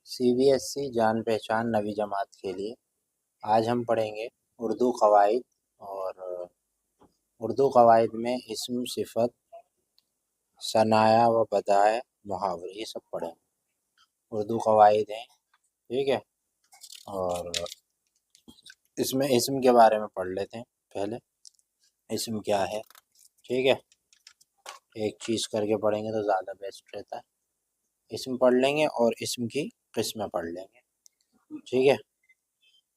CBSE جان پہچان نویں جماعت کے لیے آج ہم پڑھیں گے اردو قواعد، اور اردو قواعد میں اسم، صفت، ثنایا و بدائع، محاورے، یہ سب پڑھیں گے۔ اردو قواعد ہیں، ٹھیک ہے۔ اور اس میں اسم کے بارے میں پڑھ لیتے ہیں پہلے، اسم کیا ہے، ٹھیک ہے۔ ایک چیز کر کے پڑھیں گے تو زیادہ بیسٹ رہتا ہے۔ اسم پڑھ لیں گے اور اسم کی قسمیں پڑھ لیں گے، ٹھیک ہے۔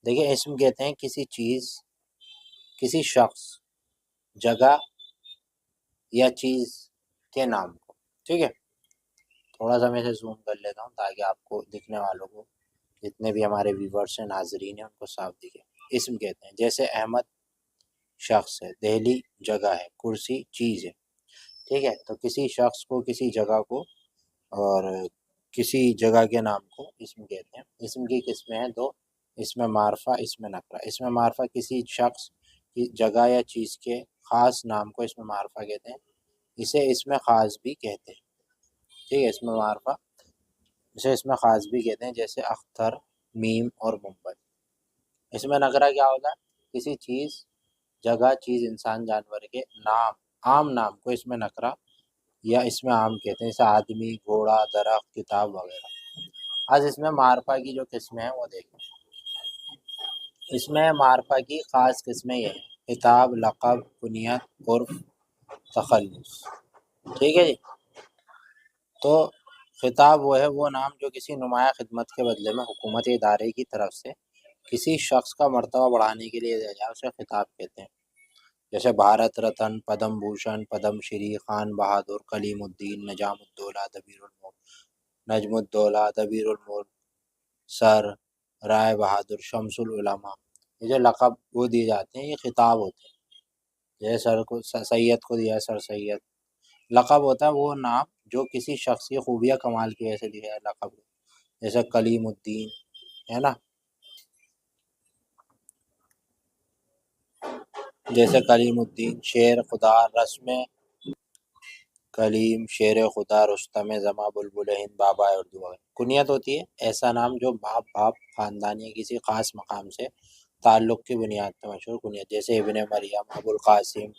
دیکھیں، اسم کہتے ہیں کسی چیز، کسی شخص، جگہ یا چیز کے نام کو، ٹھیک ہے۔ تھوڑا سا میں سے زوم کر لیتا ہوں تاکہ آپ کو دکھنے والوں کو، جتنے بھی ہمارے ویورس ہیں، ناظرین ہیں، ان کو صاف دکھے۔ اسم کہتے ہیں جیسے احمد شخص ہے، دہلی جگہ ہے، کرسی چیز ہے، ٹھیک ہے۔ تو کسی شخص کو، کسی جگہ کو اور کسی جگہ کے نام کو اسم کہتے ہیں۔ اسم کی قسمیں ہیں دو، اسم معرفہ، اسم نکرہ۔ اسم معرفہ کسی شخص کی، جگہ یا چیز کے خاص نام کو اسم معرفہ کہتے ہیں، اسے اسم خاص بھی کہتے ہیں، ٹھیک ہے۔ اسم معرفہ اسے اسم خاص بھی کہتے ہیں، جیسے اختر، میم اور ممبئی۔ اسم نکرہ کیا ہوتا ہے؟ کسی چیز، جگہ، چیز، انسان، جانور کے نام، عام نام کو اسم نکرہ یا اسم عام کہتے ہیں، جیسے آدمی، گھوڑا، درخت، کتاب وغیرہ۔ آج اس میں معرفہ کی جو قسمیں ہیں وہ دیکھیں۔ اس میں معرفہ کی خاص قسمیں یہ ہیں: خطاب، لقب، کنیت، عرف، تخلص، ٹھیک ہے جی۔ تو خطاب وہ ہے، وہ نام جو کسی نمایاں خدمت کے بدلے میں حکومت ادارے کی طرف سے کسی شخص کا مرتبہ بڑھانے کے لیے دیا جائے، اسے خطاب کہتے ہیں۔ جیسے بھارت رتن، پدم بھوشن، پدم شری، خان بہادر، کلیم الدین، نجام الدولہ، دبیر الملک، نجم الدولہ، دبیر الملک، سر، رائے بہادر، شمس العلماء، یہ جو لقب وہ دیے جاتے ہیں، یہ خطاب ہوتے ہیں۔ جیسے سر کو، سید کو دیا ہے سر سید۔ لقب ہوتا ہے وہ نام جو کسی شخص کی خوبیاں کمال کی وجہ سے دیا ہے، لقب، جیسے کلیم الدین ہے نا، جیسے کلیم الدین، شیر خدا، رسم کلیم، شیر خدا، رستم زماں، بلبل ہند، بابا اردو وغیرہ۔ کنیت ہوتی ہے ایسا نام جو باپ، خاندان یا کسی خاص مقام سے تعلق کی بنیاد پر مشہور کنیت، جیسے ابن مریم، ابو القاسم۔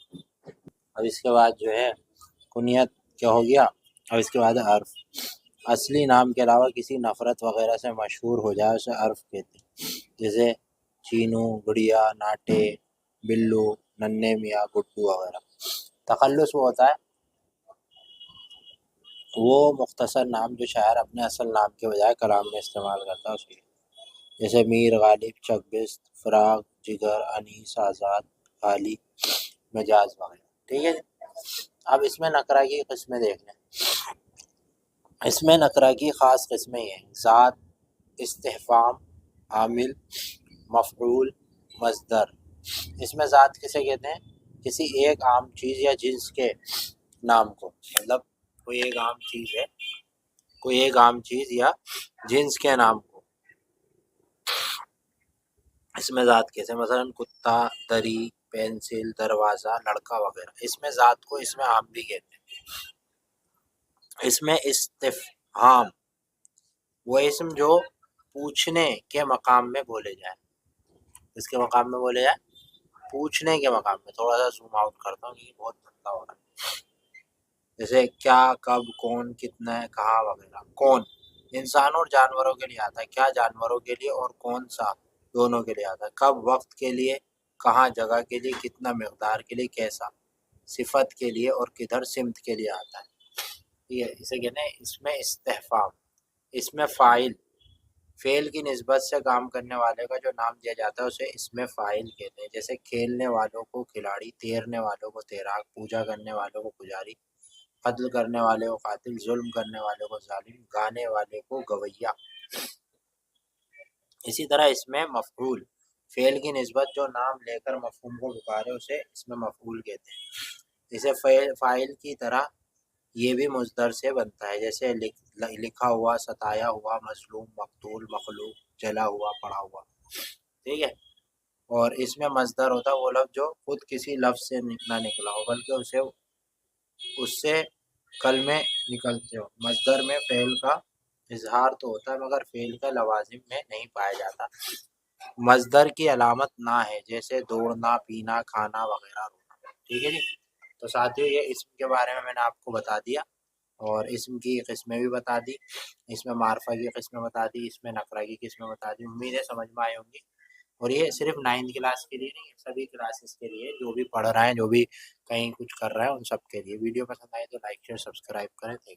اب اس کے بعد جو ہے کنیت کیا ہو گیا، اور اس کے بعد عرف۔ اصلی نام کے علاوہ کسی نفرت وغیرہ سے مشہور ہو جائے اسے عرف کہتے ہیں، جیسے چینو، گڑیا، ناٹے، بلو، ننے میاں، گڈو وغیرہ۔ تخلص وہ ہوتا ہے وہ مختصر نام جو شاعر اپنے اصل نام کے بجائے کلام میں استعمال کرتا ہے اس کے، جیسے میر، غالب، چکبست، فراق، جگر، انیس، آزاد، غالی، مجاز وغیرہ، ٹھیک ہے۔ اب اس میں نکرہ کی قسمیں دیکھ لیں۔ اس میں نکرہ کی خاص قسمیں یہ ہیں: ذات، استفہام، عامل، مفعول، مصدر۔ اس میں ذات کسے کہتے ہیں؟ کسی ایک عام چیز یا جنس کے نام کو، مطلب کوئی ایک عام چیز ہے، کوئی ایک عام چیز یا جنس کے نام کو اس میں ذات کہتے ہیں، مثلا کتا، دری، پینسل، دروازہ، لڑکا وغیرہ۔ اس میں ذات کو اس میں عام بھی کہتے ہیں۔ اس میں استفہام وہ اسم جو پوچھنے کے مقام میں بولے جائیں، اس کے مقام میں بولے جائیں، پوچھنے کے مقام میں۔ تھوڑا سا زوم آؤٹ کرتا ہوں کیونکہ بہت دھندلا ہو رہا ہے۔ جیسے کیا، کب، کون، کتنا، کہاں وغیرہ۔ کون انسانوں اور جانوروں کے لیے آتا ہے، کیا جانوروں کے لیے، اور کون سا دونوں کے لیے آتا ہے۔ کب وقت کے لیے، کہاں جگہ کے لیے، کتنا مقدار کے لیے، کیسا صفت کے لیے، اور کدھر سمت کے لیے آتا ہے، یہ اسے کہتے ہیں اس میں استفہام۔ اس میں فاعل، فعل کی نسبت سے کام کرنے والے کا جو نام دیا جاتا ہے اسے اس میں فاعل کہتے ہیں، جیسے کھیلنے والوں کو کھلاڑی، تیرنے والوں کو تیراک، پوجا کرنے والوں کو پجاری، قتل کرنے والے کو قاتل، ظلم کرنے والے کو ظالم، گانے والے کو گویّا۔ اسی طرح اس میں مفعول، فعل کی نسبت جو نام لے کر مفہوم کو پکارے اسے اس میں مفعول کہتے ہیں۔ جیسے فاعل کی طرح یہ بھی مصدر سے بنتا ہے، جیسے لکھا ہوا، ستایا ہوا، مظلوم، مقتول، مخلوق، جلا ہوا، پڑا ہوا، ٹھیک ہے۔ اور اس میں مصدر ہوتا ہے وہ لفظ جو خود کسی لفظ سے نہ نکلا ہو بلکہ اس سے کلمے نکلتے ہو۔ مصدر میں فعل کا اظہار تو ہوتا ہے مگر فعل کا لوازم میں نہیں پایا جاتا۔ مصدر کی علامت نہ ہے، جیسے دوڑنا، پینا، کھانا وغیرہ رونا۔ ٹھیک ہے جی، تو ساتھیوں یہ اسم کے بارے میں نے آپ کو بتا دیا، اور اسم کی قسمیں بھی بتا دی، اس میں معرفہ کی قسمیں بتا دی، اس میں نکرہ کی قسمیں بتا دی۔ امید ہے سمجھ میں آئی ہوں گی، اور یہ صرف 9th کلاس کے لیے نہیں، سبھی کلاسز کے لیے، جو بھی پڑھ رہے ہیں، جو بھی کہیں کچھ کر رہے ہیں، ان سب کے لیے۔ ویڈیو پسند آئے تو لائک شیئر سبسکرائب کریں۔ Thank you.